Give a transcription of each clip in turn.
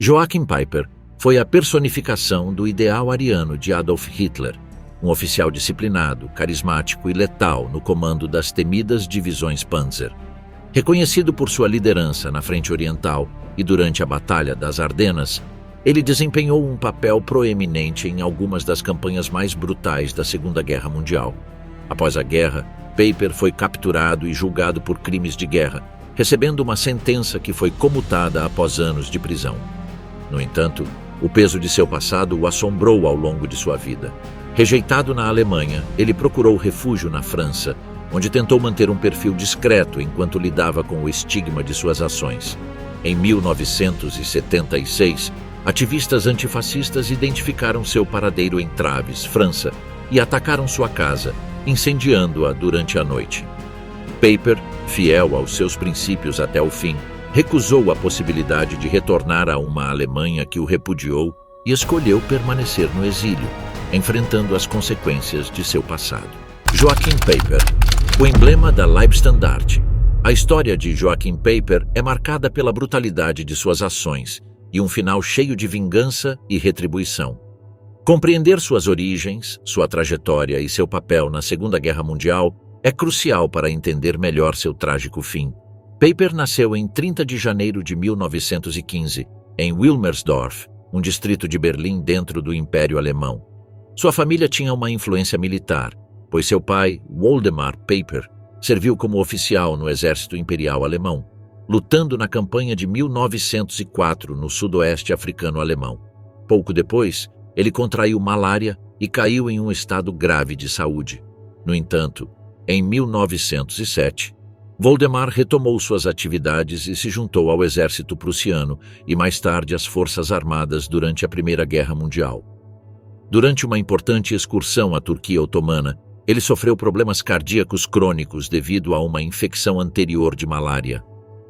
Joachim Peiper foi a personificação do ideal ariano de Adolf Hitler, um oficial disciplinado, carismático e letal no comando das temidas divisões Panzer. Reconhecido por sua liderança na frente oriental e durante a Batalha das Ardenas, ele desempenhou um papel proeminente em algumas das campanhas mais brutais da Segunda Guerra Mundial. Após a guerra, Peiper foi capturado e julgado por crimes de guerra, recebendo uma sentença que foi comutada após anos de prisão. No entanto, o peso de seu passado o assombrou ao longo de sua vida. Rejeitado na Alemanha, ele procurou refúgio na França, onde tentou manter um perfil discreto enquanto lidava com o estigma de suas ações. Em 1976, ativistas antifascistas identificaram seu paradeiro em Traves, França, e atacaram sua casa, incendiando-a durante a noite. Peiper, fiel aos seus princípios até o fim, recusou a possibilidade de retornar a uma Alemanha que o repudiou e escolheu permanecer no exílio, enfrentando as consequências de seu passado. Joachim Peiper, o emblema da Leibstandarte. A história de Joachim Peiper é marcada pela brutalidade de suas ações e um final cheio de vingança e retribuição. Compreender suas origens, sua trajetória e seu papel na Segunda Guerra Mundial é crucial para entender melhor seu trágico fim. Peiper nasceu em 30 de janeiro de 1915, em Wilmersdorf, um distrito de Berlim dentro do Império Alemão. Sua família tinha uma influência militar, pois seu pai, Woldemar Peiper, serviu como oficial no Exército Imperial Alemão, lutando na campanha de 1904 no sudoeste africano-alemão. Pouco depois, ele contraiu malária e caiu em um estado grave de saúde. No entanto, em 1907, Woldemar retomou suas atividades e se juntou ao exército prussiano e mais tarde às Forças Armadas durante a Primeira Guerra Mundial. Durante uma importante excursão à Turquia Otomana, ele sofreu problemas cardíacos crônicos devido a uma infecção anterior de malária.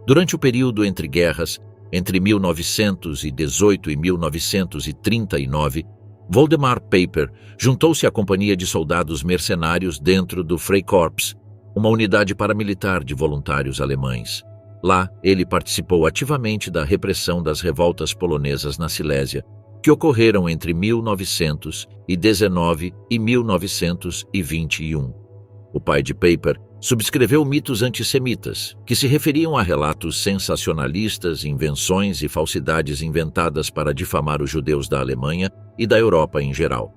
Durante o período entre guerras, entre 1918 e 1939, Woldemar Peiper juntou-se à companhia de soldados mercenários dentro do Freikorps, uma unidade paramilitar de voluntários alemães. Lá, ele participou ativamente da repressão das revoltas polonesas na Silésia, que ocorreram entre 1919 e 1921. O pai de Peiper subscreveu mitos antissemitas, que se referiam a relatos sensacionalistas, invenções e falsidades inventadas para difamar os judeus da Alemanha e da Europa em geral.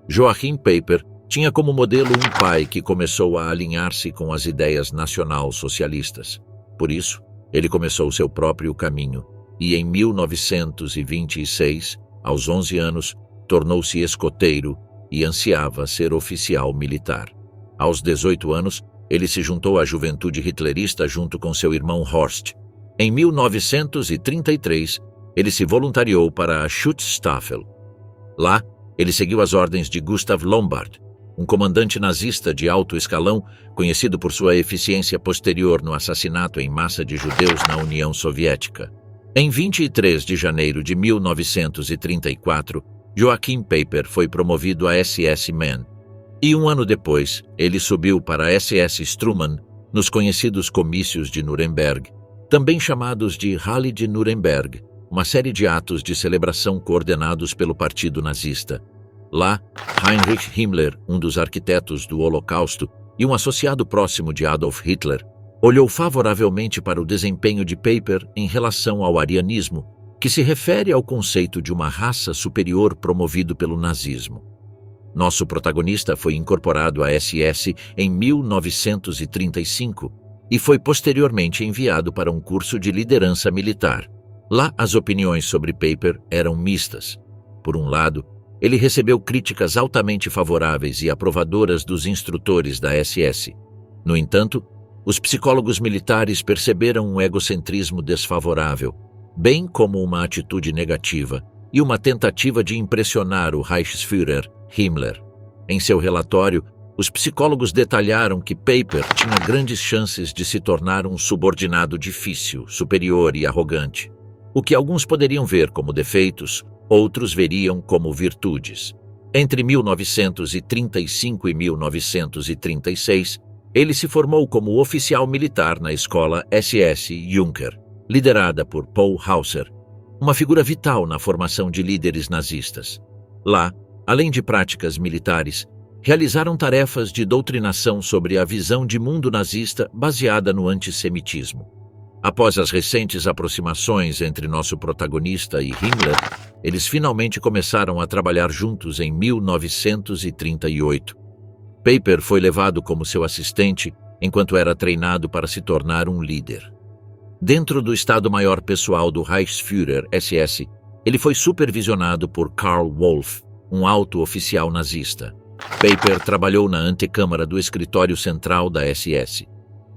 Joachim Peiper tinha como modelo um pai que começou a alinhar-se com as ideias nacional-socialistas. Por isso, ele começou seu próprio caminho e, em 1926, aos 11 anos, tornou-se escoteiro e ansiava ser oficial militar. Aos 18 anos, ele se juntou à juventude hitlerista junto com seu irmão Horst. Em 1933, ele se voluntariou para a Schutzstaffel. Lá, ele seguiu as ordens de Gustav Lombard, um comandante nazista de alto escalão, conhecido por sua eficiência posterior no assassinato em massa de judeus na União Soviética. Em 23 de janeiro de 1934, Joachim Peiper foi promovido a SS-Man, e um ano depois, ele subiu para a SS Strumann nos conhecidos comícios de Nuremberg, também chamados de Rally de Nuremberg, uma série de atos de celebração coordenados pelo Partido Nazista. Lá, Heinrich Himmler, um dos arquitetos do Holocausto e um associado próximo de Adolf Hitler, olhou favoravelmente para o desempenho de Peiper em relação ao arianismo, que se refere ao conceito de uma raça superior promovido pelo nazismo. Nosso protagonista foi incorporado à SS em 1935 e foi posteriormente enviado para um curso de liderança militar. Lá, as opiniões sobre Peiper eram mistas. Por um lado, ele recebeu críticas altamente favoráveis e aprovadoras dos instrutores da SS. No entanto, os psicólogos militares perceberam um egocentrismo desfavorável, bem como uma atitude negativa e uma tentativa de impressionar o Reichsführer Himmler. Em seu relatório, os psicólogos detalharam que Peiper tinha grandes chances de se tornar um subordinado difícil, superior e arrogante. O que alguns poderiam ver como defeitos, outros veriam como virtudes. Entre 1935 e 1936, ele se formou como oficial militar na escola SS Junker, liderada por Paul Hauser, uma figura vital na formação de líderes nazistas. Lá, além de práticas militares, realizaram tarefas de doutrinação sobre a visão de mundo nazista baseada no antissemitismo. Após as recentes aproximações entre nosso protagonista e Himmler, eles finalmente começaram a trabalhar juntos em 1938. Peiper foi levado como seu assistente enquanto era treinado para se tornar um líder. Dentro do Estado-Maior Pessoal do Reichsführer SS, ele foi supervisionado por Karl Wolff, um alto oficial nazista. Peiper trabalhou na antecâmara do escritório central da SS.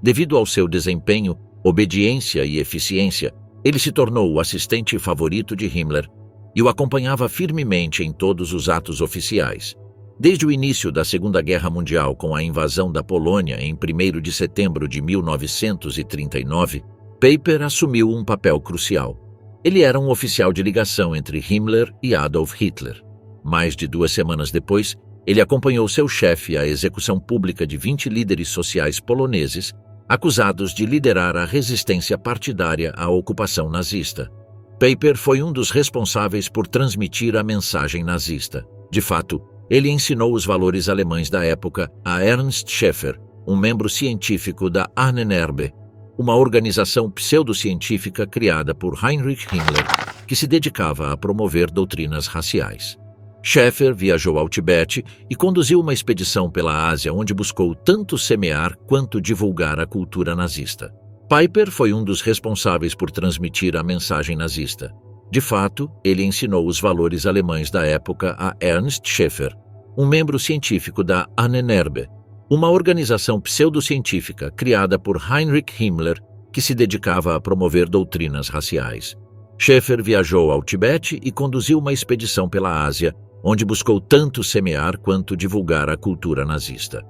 Devido ao seu desempenho, obediência e eficiência, ele se tornou o assistente favorito de Himmler e o acompanhava firmemente em todos os atos oficiais. Desde o início da Segunda Guerra Mundial, com a invasão da Polônia em 1º de setembro de 1939, Peiper assumiu um papel crucial. Ele era um oficial de ligação entre Himmler e Adolf Hitler. Mais de 2 semanas depois, ele acompanhou seu chefe à execução pública de 20 líderes sociais poloneses, acusados de liderar a resistência partidária à ocupação nazista. Peiper foi um dos responsáveis por transmitir a mensagem nazista. De fato, ele ensinou os valores alemães da época a Ernst Schäfer, um membro científico da Ahnenerbe, uma organização pseudocientífica criada por Heinrich Himmler, que se dedicava a promover doutrinas raciais. Schäfer viajou ao Tibete e conduziu uma expedição pela Ásia onde buscou tanto semear quanto divulgar a cultura nazista. Peiper foi um dos responsáveis por transmitir a mensagem nazista. De fato, ele ensinou os valores alemães da época a Ernst Schäfer, um membro científico da Ahnenerbe, uma organização pseudocientífica criada por Heinrich Himmler que se dedicava a promover doutrinas raciais. Schäfer viajou ao Tibete e conduziu uma expedição pela Ásia, onde buscou tanto semear quanto divulgar a cultura nazista.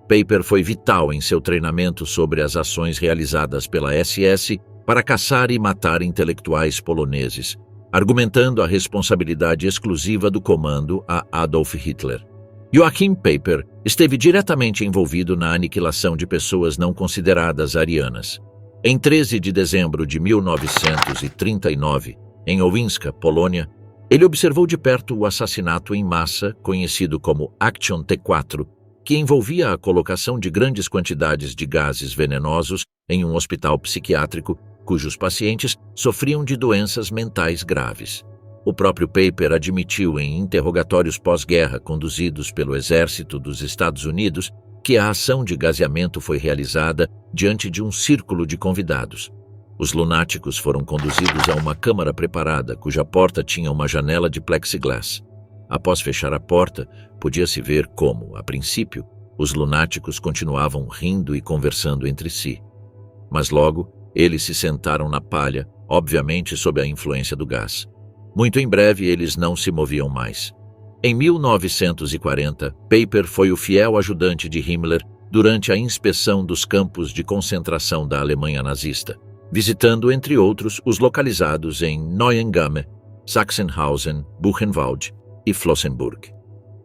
Peiper foi vital em seu treinamento sobre as ações realizadas pela SS para caçar e matar intelectuais poloneses, argumentando a responsabilidade exclusiva do comando a Adolf Hitler. Joachim Peiper esteve diretamente envolvido na aniquilação de pessoas não consideradas arianas. Em 13 de dezembro de 1939, em Owinska, Polônia, ele observou de perto o assassinato em massa, conhecido como Action T4, que envolvia a colocação de grandes quantidades de gases venenosos em um hospital psiquiátrico, cujos pacientes sofriam de doenças mentais graves. O próprio Peiper admitiu em interrogatórios pós-guerra conduzidos pelo Exército dos Estados Unidos que a ação de gaseamento foi realizada diante de um círculo de convidados. Os lunáticos foram conduzidos a uma câmara preparada, cuja porta tinha uma janela de plexiglass. Após fechar a porta, podia-se ver como, a princípio, os lunáticos continuavam rindo e conversando entre si. Mas logo, eles se sentaram na palha, obviamente sob a influência do gás. Muito em breve, eles não se moviam mais. Em 1940, Peiper foi o fiel ajudante de Himmler durante a inspeção dos campos de concentração da Alemanha nazista, visitando, entre outros, os localizados em Neuengamme, Sachsenhausen, Buchenwald e Flossenburg.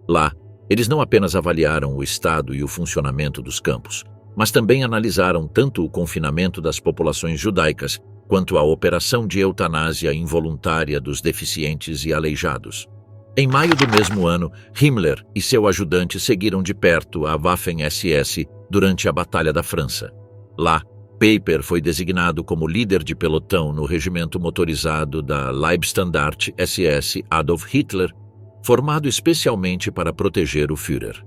Lá, eles não apenas avaliaram o estado e o funcionamento dos campos, mas também analisaram tanto o confinamento das populações judaicas quanto a operação de eutanásia involuntária dos deficientes e aleijados. Em maio do mesmo ano, Himmler e seu ajudante seguiram de perto a Waffen-SS durante a Batalha da França. Lá, Peiper foi designado como líder de pelotão no regimento motorizado da Leibstandarte SS Adolf Hitler, formado especialmente para proteger o Führer.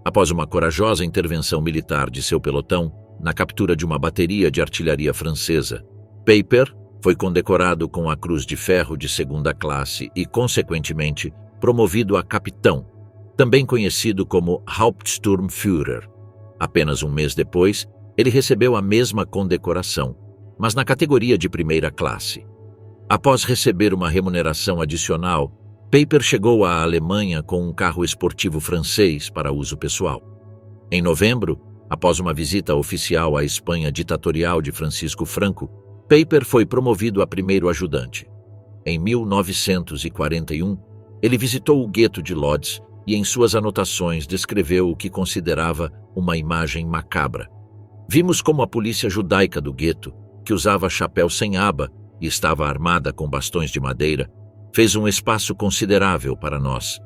Após uma corajosa intervenção militar de seu pelotão, na captura de uma bateria de artilharia francesa, Peiper foi condecorado com a Cruz de Ferro de 2ª classe e, consequentemente, promovido a capitão, também conhecido como Hauptsturmführer. Apenas um mês depois, ele recebeu a mesma condecoração, mas na categoria de 1ª classe. Após receber uma remuneração adicional, Peiper chegou à Alemanha com um carro esportivo francês para uso pessoal. Em novembro, após uma visita oficial à Espanha ditatorial de Francisco Franco, Peiper foi promovido a primeiro ajudante. Em 1941, ele visitou o gueto de Lodz e em suas anotações descreveu o que considerava uma imagem macabra. Vimos como a polícia judaica do gueto, que usava chapéu sem aba e estava armada com bastões de madeira, fez um espaço considerável para nós.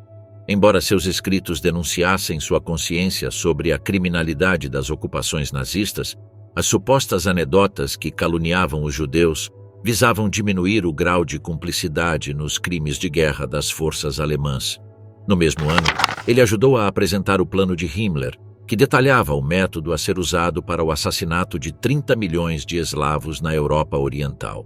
Embora seus escritos denunciassem sua consciência sobre a criminalidade das ocupações nazistas, as supostas anedotas que caluniavam os judeus visavam diminuir o grau de cumplicidade nos crimes de guerra das forças alemãs. No mesmo ano, ele ajudou a apresentar o plano de Himmler, que detalhava o método a ser usado para o assassinato de 30 milhões de eslavos na Europa Oriental.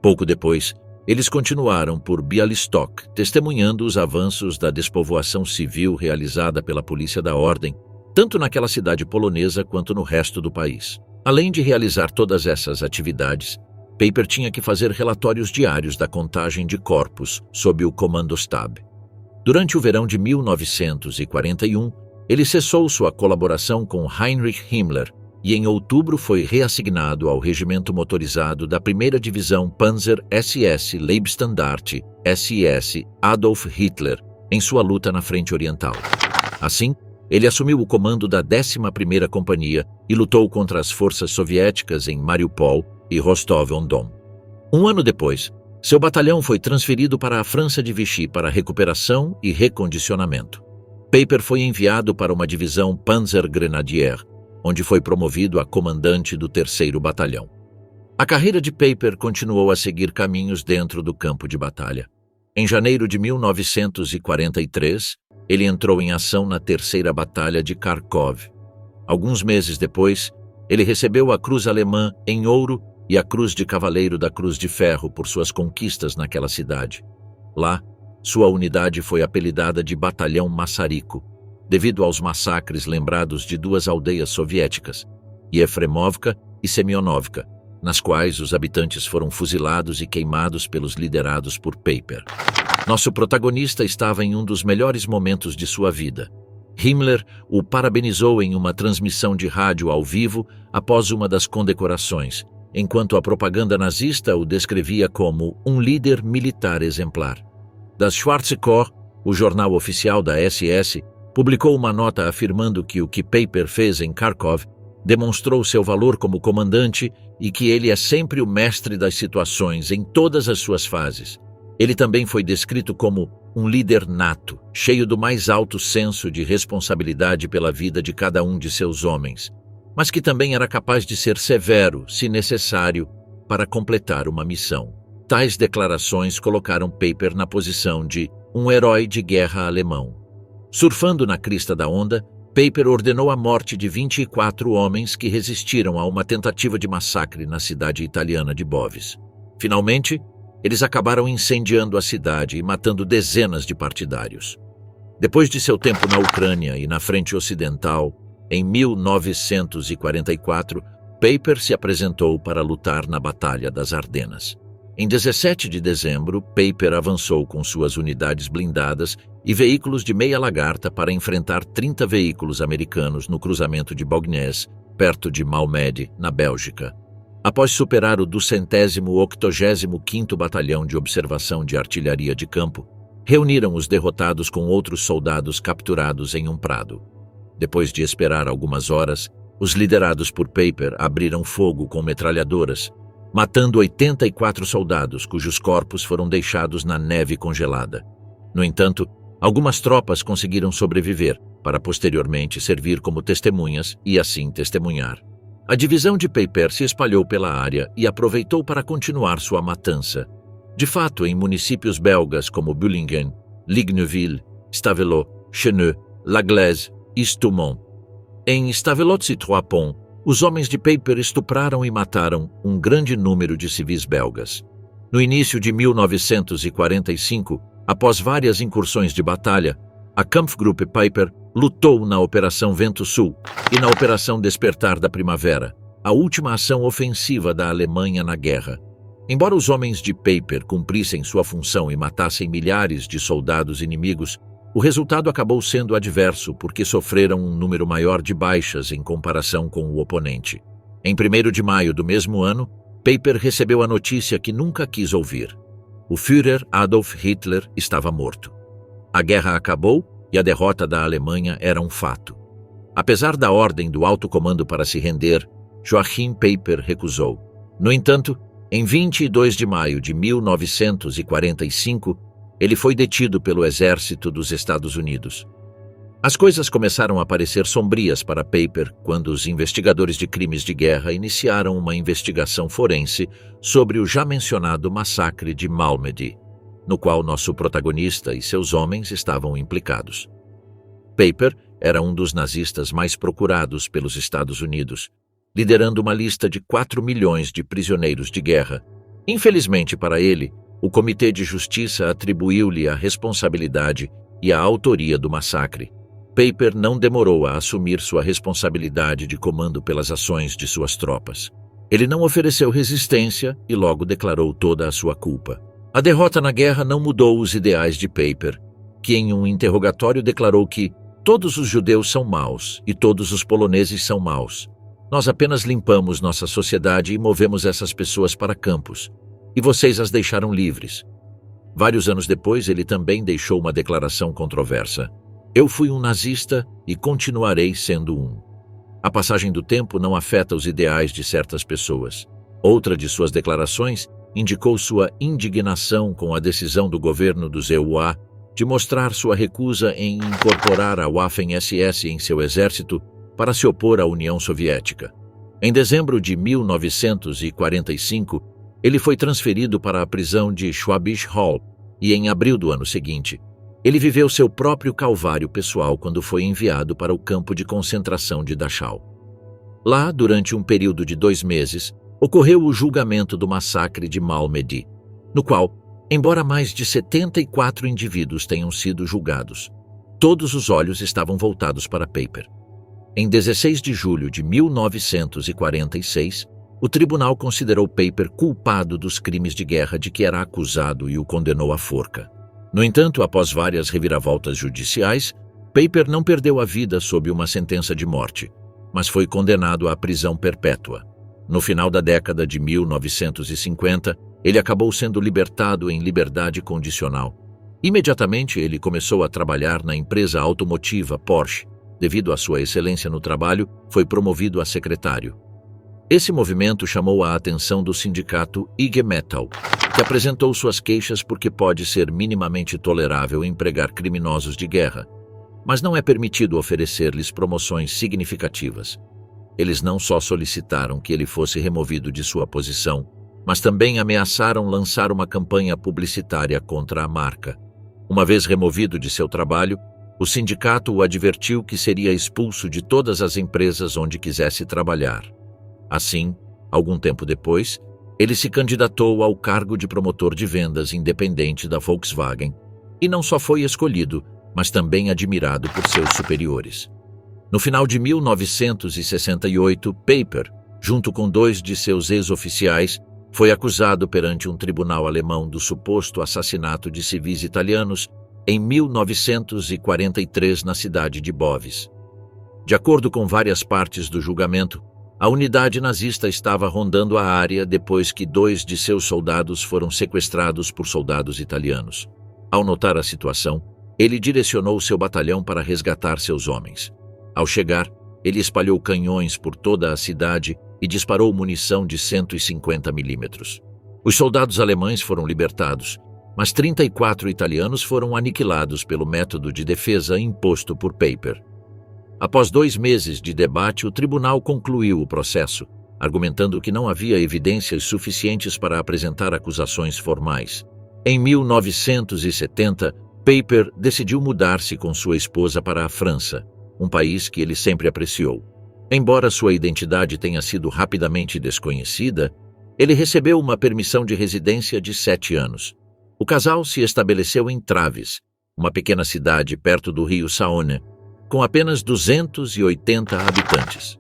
Pouco depois, eles continuaram por Bialystok, testemunhando os avanços da despovoação civil realizada pela Polícia da Ordem, tanto naquela cidade polonesa quanto no resto do país. Além de realizar todas essas atividades, Peiper tinha que fazer relatórios diários da contagem de corpos sob o Kommandostab. Durante o verão de 1941, ele cessou sua colaboração com Heinrich Himmler e em outubro foi reassignado ao regimento motorizado da 1ª Divisão Panzer SS Leibstandarte SS Adolf Hitler em sua luta na Frente Oriental. Assim, ele assumiu o comando da 11ª Companhia e lutou contra as forças soviéticas em Mariupol e Rostov-on-Don. Um ano depois, seu batalhão foi transferido para a França de Vichy para recuperação e recondicionamento. Peiper foi enviado para uma divisão Panzer Grenadier, onde foi promovido a comandante do 3º Batalhão. A carreira de Peiper continuou a seguir caminhos dentro do campo de batalha. Em janeiro de 1943, ele entrou em ação na 3ª Batalha de Kharkov. Alguns meses depois, ele recebeu a Cruz Alemã em ouro e a Cruz de Cavaleiro da Cruz de Ferro por suas conquistas naquela cidade. Lá, sua unidade foi apelidada de Batalhão Massarico, devido aos massacres lembrados de 2 aldeias soviéticas, Efremovka e Semyonovka, nas quais os habitantes foram fuzilados e queimados pelos liderados por Peiper. Nosso protagonista estava em um dos melhores momentos de sua vida. Himmler o parabenizou em uma transmissão de rádio ao vivo após uma das condecorações, enquanto a propaganda nazista o descrevia como um líder militar exemplar. Das Schwarze Korps, o jornal oficial da SS, publicou uma nota afirmando que o que Peiper fez em Kharkov demonstrou seu valor como comandante e que ele é sempre o mestre das situações em todas as suas fases. Ele também foi descrito como um líder nato, cheio do mais alto senso de responsabilidade pela vida de cada um de seus homens, mas que também era capaz de ser severo, se necessário, para completar uma missão. Tais declarações colocaram Peiper na posição de um herói de guerra alemão. Surfando na crista da onda, Peiper ordenou a morte de 24 homens que resistiram a uma tentativa de massacre na cidade italiana de Boves. Finalmente, eles acabaram incendiando a cidade e matando dezenas de partidários. Depois de seu tempo na Ucrânia e na frente ocidental, em 1944, Peiper se apresentou para lutar na Batalha das Ardenas. Em 17 de dezembro, Peiper avançou com suas unidades blindadas e veículos de meia lagarta para enfrentar 30 veículos americanos no cruzamento de Bognez, perto de Malmedy, na Bélgica. Após superar o 285º Batalhão de Observação de Artilharia de Campo, reuniram os derrotados com outros soldados capturados em um prado. Depois de esperar algumas horas, os liderados por Peiper abriram fogo com metralhadoras, matando 84 soldados cujos corpos foram deixados na neve congelada. No entanto, algumas tropas conseguiram sobreviver para posteriormente servir como testemunhas e assim testemunhar. A divisão de Peiper se espalhou pela área e aproveitou para continuar sua matança. De fato, em municípios belgas como Bullingen, Ligneville, Stavelot, Cheneux, Laglaise e Stoumont. Em Stavelot-Trois-Ponts, os homens de Peiper estupraram e mataram um grande número de civis belgas. No início de 1945, após várias incursões de batalha, a Kampfgruppe Peiper lutou na Operação Vento Sul e na Operação Despertar da Primavera, a última ação ofensiva da Alemanha na guerra. Embora os homens de Peiper cumprissem sua função e matassem milhares de soldados inimigos, o resultado acabou sendo adverso porque sofreram um número maior de baixas em comparação com o oponente. Em 1º de maio do mesmo ano, Peiper recebeu a notícia que nunca quis ouvir. O Führer Adolf Hitler estava morto. A guerra acabou e a derrota da Alemanha era um fato. Apesar da ordem do alto comando para se render, Joachim Peiper recusou. No entanto, Em 22 de maio de 1945, ele foi detido pelo Exército dos Estados Unidos. As coisas começaram a parecer sombrias para Paper quando os investigadores de crimes de guerra iniciaram uma investigação forense sobre o já mencionado massacre de Malmedy, no qual nosso protagonista e seus homens estavam implicados. Paper era um dos nazistas mais procurados pelos Estados Unidos, liderando uma lista de 4 milhões de prisioneiros de guerra. Infelizmente para ele, o Comitê de Justiça atribuiu-lhe a responsabilidade e a autoria do massacre. Paper não demorou a assumir sua responsabilidade de comando pelas ações de suas tropas. Ele não ofereceu resistência e logo declarou toda a sua culpa. A derrota na guerra não mudou os ideais de Paper, que em um interrogatório declarou que todos os judeus são maus e todos os poloneses são maus. Nós apenas limpamos nossa sociedade e movemos essas pessoas para campos, e vocês as deixaram livres. Vários anos depois, ele também deixou uma declaração controversa. Eu fui um nazista e continuarei sendo um. A passagem do tempo não afeta os ideais de certas pessoas. Outra de suas declarações indicou sua indignação com a decisão do governo dos EUA de mostrar sua recusa em incorporar a Waffen-SS em seu exército para se opor à União Soviética. Em dezembro de 1945, ele foi transferido para a prisão de Schwabisch Hall e, em abril do ano seguinte, ele viveu seu próprio calvário pessoal quando foi enviado para o campo de concentração de Dachau. Lá, durante um período de 2 meses, ocorreu o julgamento do massacre de Malmedy, no qual, embora mais de 74 indivíduos tenham sido julgados, todos os olhos estavam voltados para Paper. Em 16 de julho de 1946, o tribunal considerou Paper culpado dos crimes de guerra de que era acusado e o condenou à forca. No entanto, após várias reviravoltas judiciais, Paper não perdeu a vida sob uma sentença de morte, mas foi condenado à prisão perpétua. No final da década de 1950, ele acabou sendo libertado em liberdade condicional. Imediatamente, ele começou a trabalhar na empresa automotiva Porsche. Devido à sua excelência no trabalho, foi promovido a secretário. Esse movimento chamou a atenção do sindicato IG Metall, que apresentou suas queixas porque pode ser minimamente tolerável empregar criminosos de guerra, mas não é permitido oferecer-lhes promoções significativas. Eles não só solicitaram que ele fosse removido de sua posição, mas também ameaçaram lançar uma campanha publicitária contra a marca. Uma vez removido de seu trabalho, o sindicato o advertiu que seria expulso de todas as empresas onde quisesse trabalhar. Assim, algum tempo depois, ele se candidatou ao cargo de promotor de vendas independente da Volkswagen e não só foi escolhido, mas também admirado por seus superiores. No final de 1968, Paper, junto com 2 de seus ex-oficiais, foi acusado perante um tribunal alemão do suposto assassinato de civis italianos em 1943 na cidade de Bovis. De acordo com várias partes do julgamento, a unidade nazista estava rondando a área depois que 2 de seus soldados foram sequestrados por soldados italianos. Ao notar a situação, ele direcionou seu batalhão para resgatar seus homens. Ao chegar, ele espalhou canhões por toda a cidade e disparou munição de 150 milímetros. Os soldados alemães foram libertados, mas 34 italianos foram aniquilados pelo método de defesa imposto por Paper. Após 2 meses de debate, o tribunal concluiu o processo, argumentando que não havia evidências suficientes para apresentar acusações formais. Em 1970, Paper decidiu mudar-se com sua esposa para a França, um país que ele sempre apreciou. Embora sua identidade tenha sido rapidamente desconhecida, ele recebeu uma permissão de residência de 7 anos. O casal se estabeleceu em Traves, uma pequena cidade perto do rio Saône, com apenas 280 habitantes.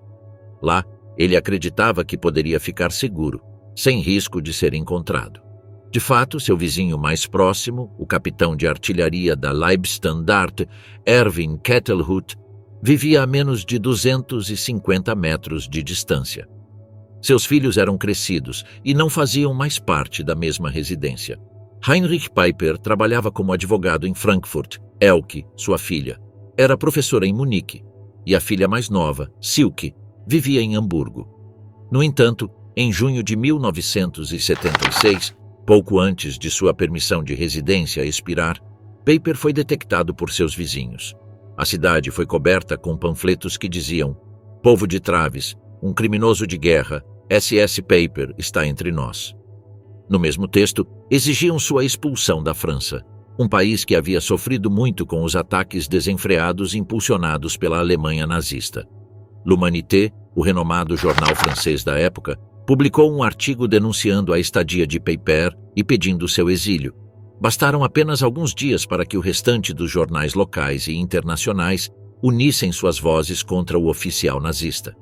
Lá, ele acreditava que poderia ficar seguro, sem risco de ser encontrado. De fato, seu vizinho mais próximo, o capitão de artilharia da Leibstandarte, Erwin Kettelhut, vivia a menos de 250 metros de distância. Seus filhos eram crescidos e não faziam mais parte da mesma residência. Heinrich Paper trabalhava como advogado em Frankfurt. Elke, sua filha, era professora em Munique, e a filha mais nova, Silke, vivia em Hamburgo. No entanto, Em junho de 1976, pouco antes de sua permissão de residência expirar, Paper foi detectado por seus vizinhos. A cidade foi coberta com panfletos que diziam: "Povo de Traves, um criminoso de guerra, SS Paper está entre nós." No mesmo texto, exigiam sua expulsão da França, um país que havia sofrido muito com os ataques desenfreados impulsionados pela Alemanha nazista. L'Humanité, o renomado jornal francês da época, publicou um artigo denunciando a estadia de Paper e pedindo seu exílio. Bastaram apenas alguns dias para que o restante dos jornais locais e internacionais unissem suas vozes contra o oficial nazista.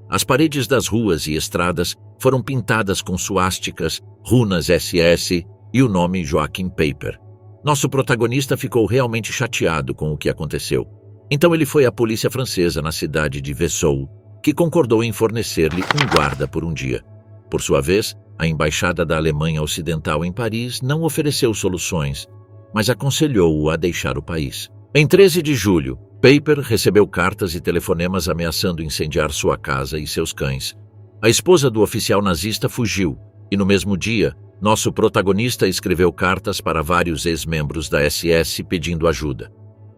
As paredes das ruas e estradas foram pintadas com suásticas, runas SS e o nome Joachim Paper. Nosso protagonista ficou realmente chateado com o que aconteceu. Então ele foi à polícia francesa na cidade de Vesoul, que concordou em fornecer-lhe um guarda por um dia. Por sua vez, a Embaixada da Alemanha Ocidental em Paris não ofereceu soluções, mas aconselhou-o a deixar o país. Em 13 de julho, Paper recebeu cartas e telefonemas ameaçando incendiar sua casa e seus cães. A esposa do oficial nazista fugiu, e no mesmo dia, nosso protagonista escreveu cartas para vários ex-membros da SS pedindo ajuda.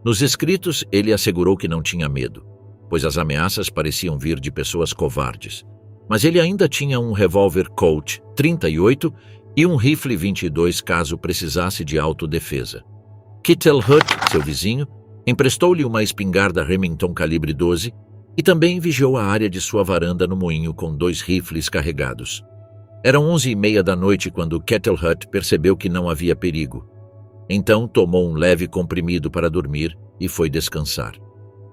Nos escritos, ele assegurou que não tinha medo, pois as ameaças pareciam vir de pessoas covardes. Mas ele ainda tinha um revólver Colt 38 e um rifle 22 caso precisasse de autodefesa. Kettle Hut, seu vizinho, emprestou-lhe uma espingarda Remington calibre 12 e também vigiou a área de sua varanda no moinho com 2 rifles carregados. Eram 11h30 da noite quando Kettle Hut percebeu que não havia perigo. Então tomou um leve comprimido para dormir e foi descansar.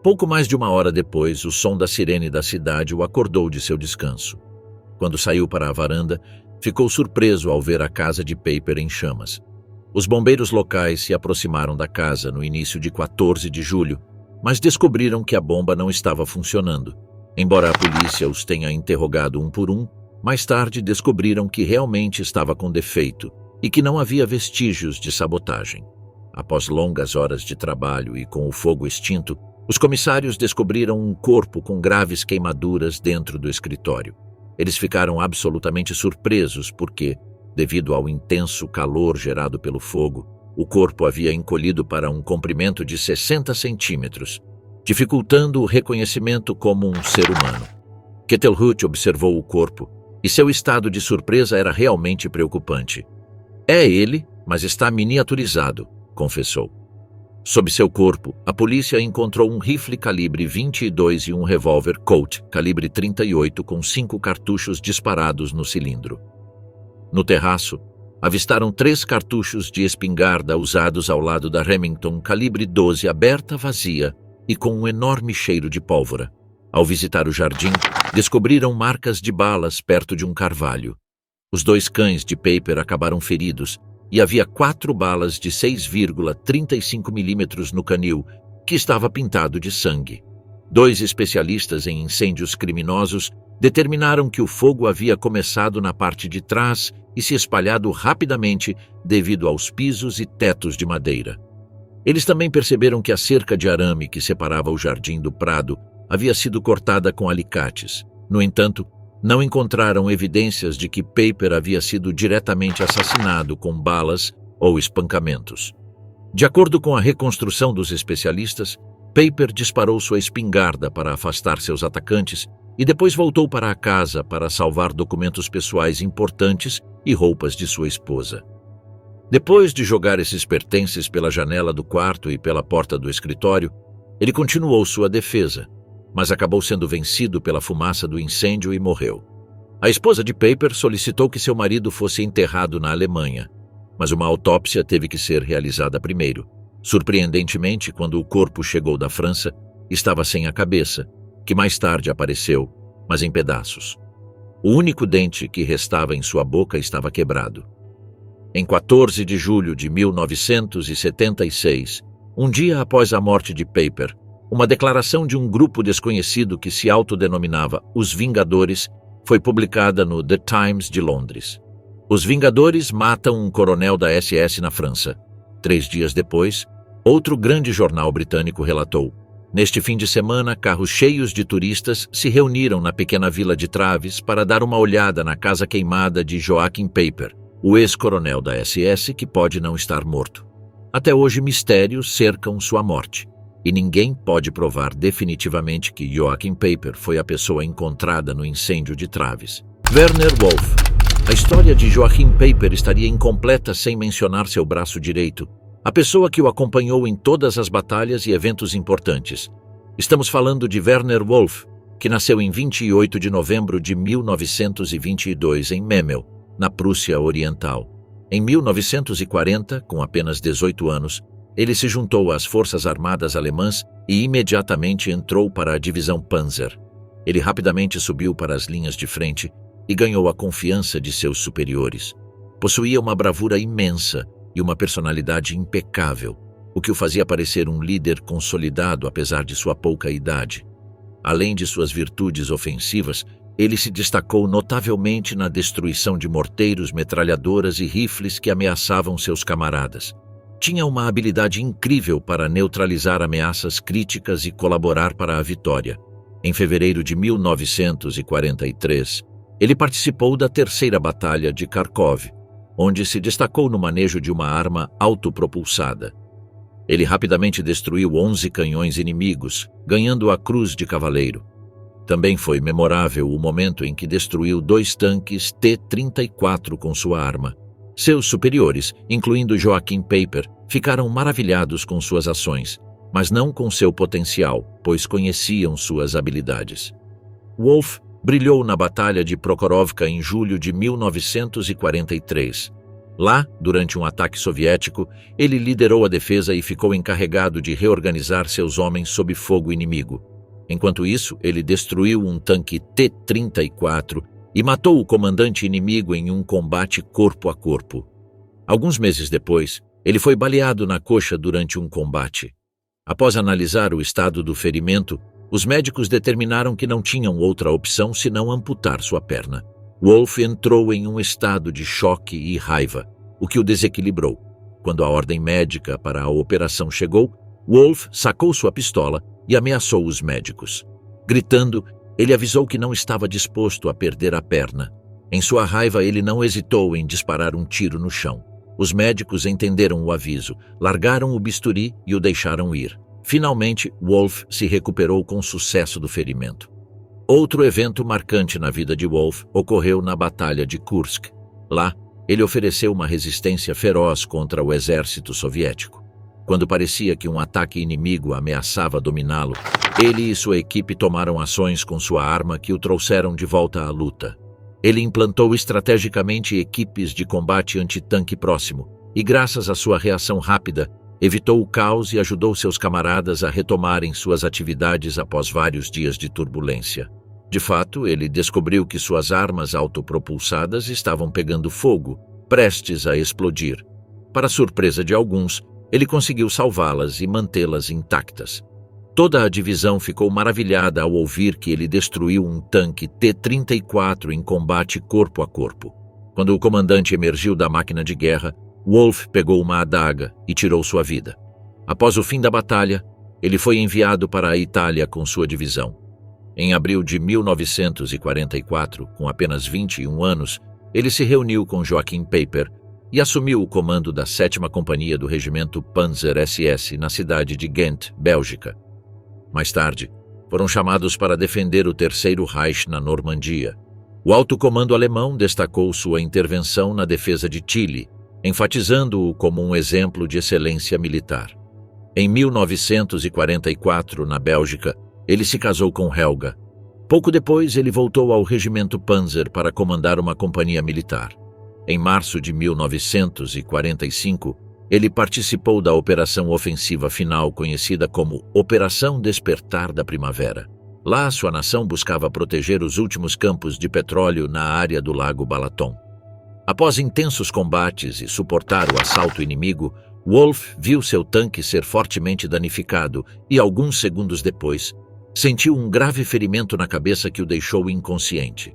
Pouco mais de 1 hora depois, o som da sirene da cidade o acordou de seu descanso. Quando saiu para a varanda, ficou surpreso ao ver a casa de Paper em chamas. Os bombeiros locais se aproximaram da casa no início de 14 de julho, mas descobriram que a bomba não estava funcionando. Embora a polícia os tenha interrogado um por um, mais tarde descobriram que realmente estava com defeito e que não havia vestígios de sabotagem. Após longas horas de trabalho e com o fogo extinto, os comissários descobriram um corpo com graves queimaduras dentro do escritório. Eles ficaram absolutamente surpresos porque, devido ao intenso calor gerado pelo fogo, o corpo havia encolhido para um comprimento de 60 centímetros, dificultando o reconhecimento como um ser humano. Kettle Hut observou o corpo e seu estado de surpresa era realmente preocupante. "É ele, mas está miniaturizado", confessou. Sob seu corpo, a polícia encontrou um rifle calibre 22 e um revólver Colt calibre 38 com 5 cartuchos disparados no cilindro. No terraço, avistaram 3 cartuchos de espingarda usados ao lado da Remington calibre 12 aberta vazia e com um enorme cheiro de pólvora. Ao visitar o jardim, descobriram marcas de balas perto de um carvalho. Os 2 cães de Paper acabaram feridos e havia 4 balas de 6,35 milímetros no canil, que estava pintado de sangue. 2 especialistas em incêndios criminosos determinaram que o fogo havia começado na parte de trás e se espalhado rapidamente devido aos pisos e tetos de madeira. Eles também perceberam que a cerca de arame que separava o jardim do prado havia sido cortada com alicates. No entanto, não encontraram evidências de que Paper havia sido diretamente assassinado com balas ou espancamentos. De acordo com a reconstrução dos especialistas, Paper disparou sua espingarda para afastar seus atacantes e depois voltou para a casa para salvar documentos pessoais importantes e roupas de sua esposa. Depois de jogar esses pertences pela janela do quarto e pela porta do escritório, ele continuou sua defesa, mas acabou sendo vencido pela fumaça do incêndio e morreu. A esposa de Paper solicitou que seu marido fosse enterrado na Alemanha, mas uma autópsia teve que ser realizada primeiro. Surpreendentemente, quando o corpo chegou da França, estava sem a cabeça, que mais tarde apareceu, mas em pedaços. O único dente que restava em sua boca estava quebrado. Em 14 de julho de 1976, um dia após a morte de Paper, uma declaração de um grupo desconhecido que se autodenominava Os Vingadores foi publicada no The Times de Londres. Os Vingadores matam um coronel da SS na França. 3 dias depois, outro grande jornal britânico relatou: Neste fim de semana, carros cheios de turistas se reuniram na pequena vila de Traves para dar uma olhada na casa queimada de Joachim Peiper, o ex-coronel da SS que pode não estar morto. Até hoje, mistérios cercam sua morte, e ninguém pode provar definitivamente que Joachim Peiper foi a pessoa encontrada no incêndio de Traves. Werner Wolf. A história de Joachim Peiper estaria incompleta sem mencionar seu braço direito, a pessoa que o acompanhou em todas as batalhas e eventos importantes. Estamos falando de Werner Wolf, que nasceu em 28 de novembro de 1922 em Memel, na Prússia Oriental. Em 1940, com apenas 18 anos, ele se juntou às Forças Armadas Alemãs e imediatamente entrou para a divisão Panzer. Ele rapidamente subiu para as linhas de frente e ganhou a confiança de seus superiores. Possuía uma bravura imensa e uma personalidade impecável, o que o fazia parecer um líder consolidado apesar de sua pouca idade. Além de suas virtudes ofensivas, ele se destacou notavelmente na destruição de morteiros, metralhadoras e rifles que ameaçavam seus camaradas. Tinha uma habilidade incrível para neutralizar ameaças críticas e colaborar para a vitória. Em fevereiro de 1943, ele participou da Terceira Batalha de Kharkov, onde se destacou no manejo de uma arma autopropulsada. Ele rapidamente destruiu 11 canhões inimigos, ganhando a Cruz de Cavaleiro. Também foi memorável o momento em que destruiu 2 tanques T-34 com sua arma. Seus superiores, incluindo Joachim Peiper, ficaram maravilhados com suas ações, mas não com seu potencial, pois conheciam suas habilidades. Wolf brilhou na Batalha de Prokhorovka em julho de 1943. Lá, durante um ataque soviético, ele liderou a defesa e ficou encarregado de reorganizar seus homens sob fogo inimigo. Enquanto isso, ele destruiu um tanque T-34 e matou o comandante inimigo em um combate corpo a corpo. Alguns meses depois, ele foi baleado na coxa durante um combate. Após analisar o estado do ferimento, os médicos determinaram que não tinham outra opção senão amputar sua perna. Wolf entrou em um estado de choque e raiva, o que o desequilibrou. Quando a ordem médica para a operação chegou, Wolf sacou sua pistola e ameaçou os médicos. Gritando, ele avisou que não estava disposto a perder a perna. Em sua raiva, ele não hesitou em disparar um tiro no chão. Os médicos entenderam o aviso, largaram o bisturi e o deixaram ir. Finalmente, Wolf se recuperou com sucesso do ferimento. Outro evento marcante na vida de Wolf ocorreu na Batalha de Kursk. Lá, ele ofereceu uma resistência feroz contra o exército soviético. Quando parecia que um ataque inimigo ameaçava dominá-lo, ele e sua equipe tomaram ações com sua arma que o trouxeram de volta à luta. Ele implantou estrategicamente equipes de combate antitanque próximo e, graças à sua reação rápida, evitou o caos e ajudou seus camaradas a retomarem suas atividades após vários dias de turbulência. De fato, ele descobriu que suas armas autopropulsadas estavam pegando fogo, prestes a explodir. Para surpresa de alguns, ele conseguiu salvá-las e mantê-las intactas. Toda a divisão ficou maravilhada ao ouvir que ele destruiu um tanque T-34 em combate corpo a corpo. Quando o comandante emergiu da máquina de guerra, Wolf pegou uma adaga e tirou sua vida. Após o fim da batalha, ele foi enviado para a Itália com sua divisão. Em abril de 1944, com apenas 21 anos, ele se reuniu com Joachim Peiper e assumiu o comando da 7ª Companhia do Regimento Panzer SS na cidade de Ghent, Bélgica. Mais tarde, foram chamados para defender o Terceiro Reich na Normandia. O alto comando alemão destacou sua intervenção na defesa de Chile, enfatizando-o como um exemplo de excelência militar. Em 1944, na Bélgica, ele se casou com Helga. Pouco depois, ele voltou ao Regimento Panzer para comandar uma companhia militar. Em março de 1945, ele participou da operação ofensiva final conhecida como Operação Despertar da Primavera. Lá, sua nação buscava proteger os últimos campos de petróleo na área do Lago Balaton. Após intensos combates e suportar o assalto inimigo, Wolf viu seu tanque ser fortemente danificado e, alguns segundos depois, sentiu um grave ferimento na cabeça que o deixou inconsciente.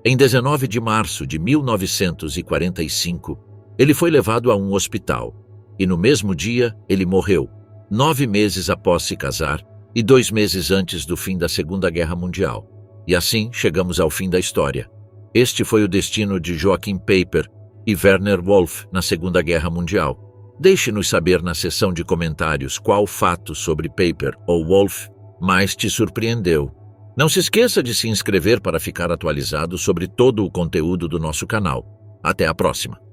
Em 19 de março de 1945, ele foi levado a um hospital e, no mesmo dia, ele morreu, 9 meses após se casar e 2 meses antes do fim da Segunda Guerra Mundial. E assim chegamos ao fim da história. Este foi o destino de Joachim Peiper e Werner Wolf na Segunda Guerra Mundial. Deixe-nos saber na seção de comentários qual fato sobre Peiper ou Wolf mais te surpreendeu. Não se esqueça de se inscrever para ficar atualizado sobre todo o conteúdo do nosso canal. Até a próxima!